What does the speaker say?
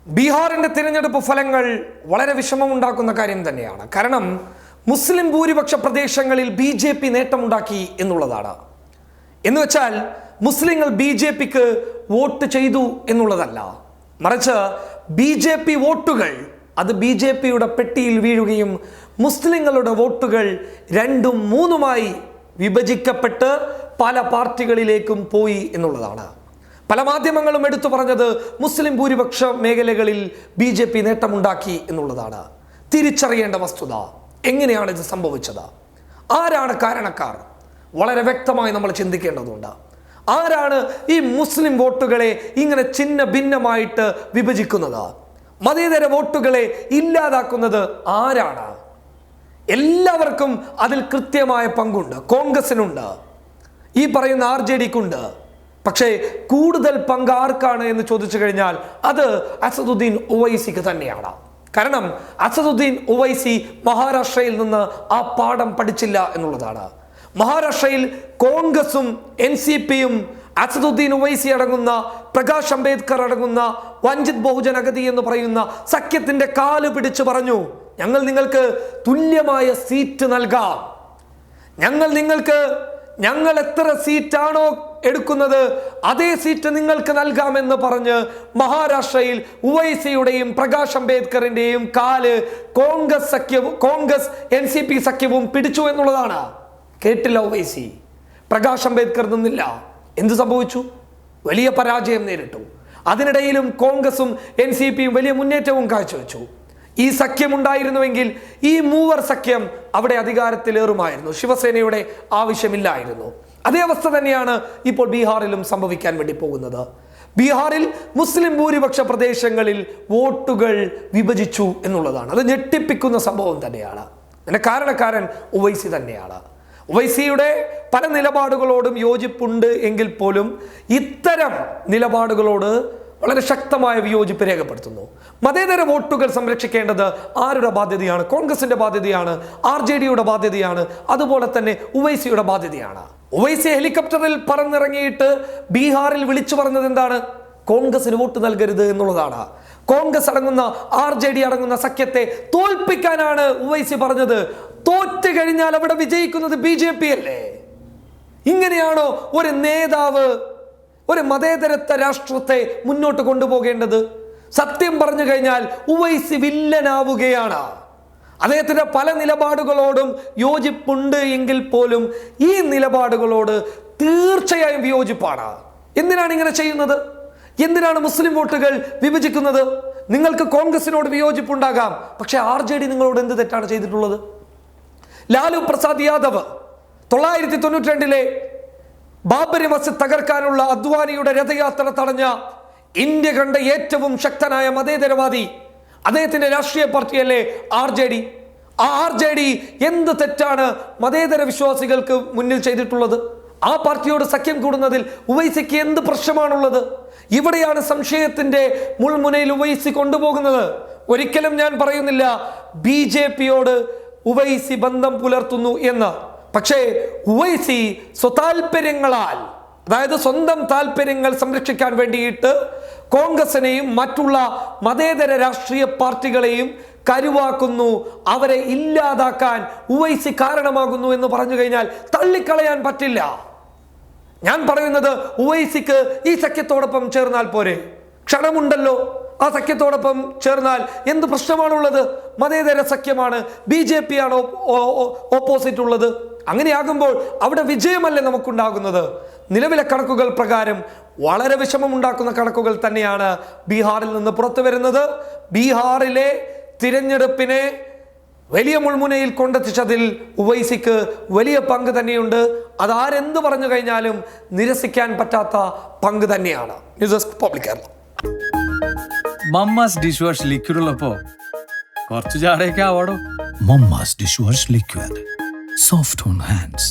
ബീഹാറിന്റെ തിരഞ്ഞെടുപ്പ് ഫലങ്ങൾ വളരെ വിഷമമുണ്ടാക്കുന്ന കാര്യം തന്നെയാണ്. കാരണം മുസ്ലിം ഭൂരിപക്ഷ പ്രദേശങ്ങളിൽ BJP നേട്ടമുണ്ടാക്കി എന്നുള്ളതാണ്. എന്ന് വെച്ചാൽ മുസ്ലിങ്ങൾ BJPക്ക് വോട്ട് ചെയ്തു എന്നുള്ളതല്ല, മറിച്ച് BJP വോട്ടുകൾ അത് BJPയുടെ പെട്ടിയിൽ വീഴുകയും മുസ്ലിങ്ങളുടെ വോട്ടുകൾ 2-3 വിഭജിക്കപ്പെട്ട് പല പാർട്ടികളിലേക്കും പോയി എന്നുള്ളതാണ്. പല മാധ്യമങ്ങളും എടുത്തു പറഞ്ഞത് മുസ്ലിം ഭൂരിപക്ഷ മേഖലകളിൽ BJP നേട്ടമുണ്ടാക്കി എന്നുള്ളതാണ്. തിരിച്ചറിയേണ്ട വസ്തുത, എങ്ങനെയാണ് ഇത് സംഭവിച്ചത്? ആരാണ് കാരണക്കാർ? വളരെ വ്യക്തമായി നമ്മൾ ചിന്തിക്കേണ്ടതുണ്ട്. ആരാണ് ഈ മുസ്ലിം വോട്ടുകളെ ഇങ്ങനെ ഛിന്ന ഭിന്നമായിട്ട് വിഭജിക്കുന്നത്? മതേതര വോട്ടുകളെ ഇല്ലാതാക്കുന്നത് ആരാണ്? എല്ലാവർക്കും അതിൽ കൃത്യമായ പങ്കുണ്ട്. കോൺഗ്രസിനുണ്ട്, ഈ പറയുന്ന RJDക്കുണ്ട്. പക്ഷേ കൂടുതൽ പങ്ക് ആർക്കാണ് എന്ന് ചോദിച്ചു കഴിഞ്ഞാൽ അത് അസദുദ്ദീൻ ഒവൈസിക്ക് തന്നെയാണ്. കാരണം അസദുദ്ദീൻ ഒവൈസി മഹാരാഷ്ട്രയിൽ നിന്ന് ആ പാഠം പഠിച്ചില്ല എന്നുള്ളതാണ്. മഹാരാഷ്ട്രയിൽ കോൺഗ്രസും NCPയും അസദുദ്ദീൻ ഒവൈസി അടങ്ങുന്ന, പ്രകാശ് അംബേദ്കർ അടങ്ങുന്ന വഞ്ചിത് ബഹുജൻ അഗതി എന്ന് പറയുന്ന സഖ്യത്തിന്റെ കാല് പിടിച്ചു പറഞ്ഞു, ഞങ്ങൾ നിങ്ങൾക്ക് തുല്യമായ സീറ്റ് നൽകാം, ഞങ്ങൾ എത്ര സീറ്റാണോ എടുക്കുന്നത് അതേ സീറ്റ് നിങ്ങൾക്ക് നൽകാമെന്ന് പറഞ്ഞ് മഹാരാഷ്ട്രയിൽ ഉവൈസിയുടെയും പ്രകാശ് അംബേദ്കറിന്റെയും കാല് കോൺഗ്രസ് NCP സഖ്യവും പിടിച്ചു എന്നുള്ളതാണ്. കേട്ടില്ല ഒവൈസി, പ്രകാശ് അംബേദ്കർ നിന്നില്ല. എന്ത് സംഭവിച്ചു? വലിയ പരാജയം നേരിട്ടു. അതിനിടയിലും കോൺഗ്രസും NCPയും വലിയ മുന്നേറ്റവും കാഴ്ചവെച്ചു. ഈ സഖ്യം ഉണ്ടായിരുന്നുവെങ്കിൽ ഈ മൂവർ സഖ്യം അവിടെ അധികാരത്തിലേറുമായിരുന്നു, ശിവസേനയുടെ ആവശ്യമില്ലായിരുന്നു. അതേ അവസ്ഥ തന്നെയാണ് ഇപ്പോൾ ബീഹാറിലും സംഭവിക്കാൻ വേണ്ടി പോകുന്നത്. ബീഹാറിൽ മുസ്ലിം ഭൂരിപക്ഷ പ്രദേശങ്ങളിൽ വോട്ടുകൾ വിഭജിച്ചു എന്നുള്ളതാണ്. അത് ഞെട്ടിപ്പിക്കുന്ന സംഭവം തന്നെയാണ്. അതിന്റെ കാരണക്കാരൻ ഒവൈസി തന്നെയാണ്. ഒവൈസിയുടെ പല നിലപാടുകളോടും യോജിപ്പുണ്ട് എങ്കിൽ പോലും ഇത്തരം നിലപാടുകളോട് വളരെ ശക്തമായ വിയോജിപ്പ് രേഖപ്പെടുത്തുന്നു. മതേതര വോട്ടുകൾ സംരക്ഷിക്കേണ്ടത് ആരുടെ ബാധ്യതയാണ്? കോൺഗ്രസിന്റെ ബാധ്യതയാണ്, RJDയുടെ ബാധ്യതയാണ്, അതുപോലെ തന്നെ ഉവൈസിയുടെ ബാധ്യതയാണ്. ഉവൈസി ഹെലികോപ്റ്ററിൽ പറന്നിറങ്ങിയിട്ട് ബീഹാറിൽ വിളിച്ചു പറഞ്ഞത് എന്താണ്? കോൺഗ്രസിന് വോട്ട് നൽകരുത് എന്നുള്ളതാണ്. കോൺഗ്രസ് അടങ്ങുന്ന RJD അടങ്ങുന്ന സഖ്യത്തെ തോൽപ്പിക്കാനാണ് ഉവൈസി പറഞ്ഞത്. തോറ്റു കഴിഞ്ഞാൽ അവിടെ വിജയിക്കുന്നത് BJP അല്ലേ? ഇങ്ങനെയാണോ ഒരു നേതാവ് ഒരു മതേതരത്വ രാഷ്ട്രത്തെ മുന്നോട്ട് കൊണ്ടുപോകേണ്ടത്? സത്യം പറഞ്ഞു കഴിഞ്ഞാൽ ഉവൈസി വില്ലനാവുകയാണ്. അദ്ദേഹത്തിന്റെ പല നിലപാടുകളോടും യോജിപ്പുണ്ട് എങ്കിൽ പോലും ഈ നിലപാടുകളോട് തീർച്ചയായും വിയോജിപ്പാണ്. എന്തിനാണ് ഇങ്ങനെ ചെയ്യുന്നത്? എന്തിനാണ് മുസ്ലിം വോട്ടുകൾ വിഭജിക്കുന്നത്? നിങ്ങൾക്ക് കോൺഗ്രസിനോട് വിയോജിപ്പുണ്ടാകാം, പക്ഷെ RJD നിങ്ങളോട് എന്ത് തെറ്റാണ് ചെയ്തിട്ടുള്ളത്? ലാലു പ്രസാദ് യാദവ് 992 ബാബരി മസ്ജിദ് തകർക്കാനുള്ള അദ്വാനിയുടെ രഥയാത്ര തടഞ്ഞ ഇന്ത്യ കണ്ട ഏറ്റവും ശക്തനായ മതേതരവാദി, അദ്ദേഹത്തിന്റെ രാഷ്ട്രീയ പാർട്ടിയല്ലേ RJD? ആ RJD എന്ത് തെറ്റാണ് മതേതര വിശ്വാസികൾക്ക് മുന്നിൽ ചെയ്തിട്ടുള്ളത്? ആ പാർട്ടിയോട് സഖ്യം കൂടുന്നതിൽ ഉവൈസിക്ക് എന്ത് പ്രശ്നമാണുള്ളത്? ഇവിടെയാണ് സംശയത്തിന്റെ മുൾമുനയിൽ ഉവൈസി കൊണ്ടുപോകുന്നത്. ഒരിക്കലും ഞാൻ പറയുന്നില്ല BJPയോട് ഉവൈസി ബന്ധം പുലർത്തുന്നു എന്ന്. പക്ഷേ ഉവൈസി സ്വതാൽപര്യങ്ങളാൽ, അതായത് സ്വന്തം താല്പര്യങ്ങൾ സംരക്ഷിക്കാൻ വേണ്ടിയിട്ട് കോൺഗ്രസിനെയും മറ്റുള്ള മതേതര രാഷ്ട്രീയ പാർട്ടികളെയും കരുവാക്കുന്നു, അവരെ ഇല്ലാതാക്കാൻ ഉവൈസി കാരണമാകുന്നു എന്ന് പറഞ്ഞു കഴിഞ്ഞാൽ തള്ളിക്കളയാൻ പറ്റില്ല. ഞാൻ പറയുന്നത് ഉവൈസിക്ക് ഈ സഖ്യത്തോടൊപ്പം ചേർന്നാൽ പോരെ? ക്ഷണമുണ്ടല്ലോ, ആ സഖ്യത്തോടൊപ്പം ചേർന്നാൽ എന്ത് പ്രശ്നമാണുള്ളത്? മതേതര സഖ്യമാണ്, BJP ആണ് ഓപ്പോസിറ്റ് ഉള്ളത്. അങ്ങനെയാകുമ്പോൾ അവിടെ വിജയമല്ലേ നമുക്കുണ്ടാകുന്നത്? നിലവിലെ കണക്കുകൾ പ്രകാരം വളരെ വിഷമമുണ്ടാക്കുന്ന കണക്കുകൾ തന്നെയാണ് ബീഹാറിൽ നിന്ന് പുറത്തു വരുന്നത്. ബീഹാറിലെ തിരഞ്ഞെടുപ്പിനെ വലിയ മുൾമുനയിൽ കൊണ്ടെത്തിച്ചതിൽ ഉവൈസിക്ക് വലിയ പങ്ക് തന്നെയുണ്ട്. അതാരെന്ത് പറഞ്ഞു കഴിഞ്ഞാലും നിരസിക്കാൻ പറ്റാത്ത പങ്ക് തന്നെയാണ്. News desk public Kerala. Mamma's dish wash liquid ഉള്ളപ്പോ കുറച്ച് ചാടയൊക്കെ ആവാടോ. Mamma's dish wash liquid, soft on hands.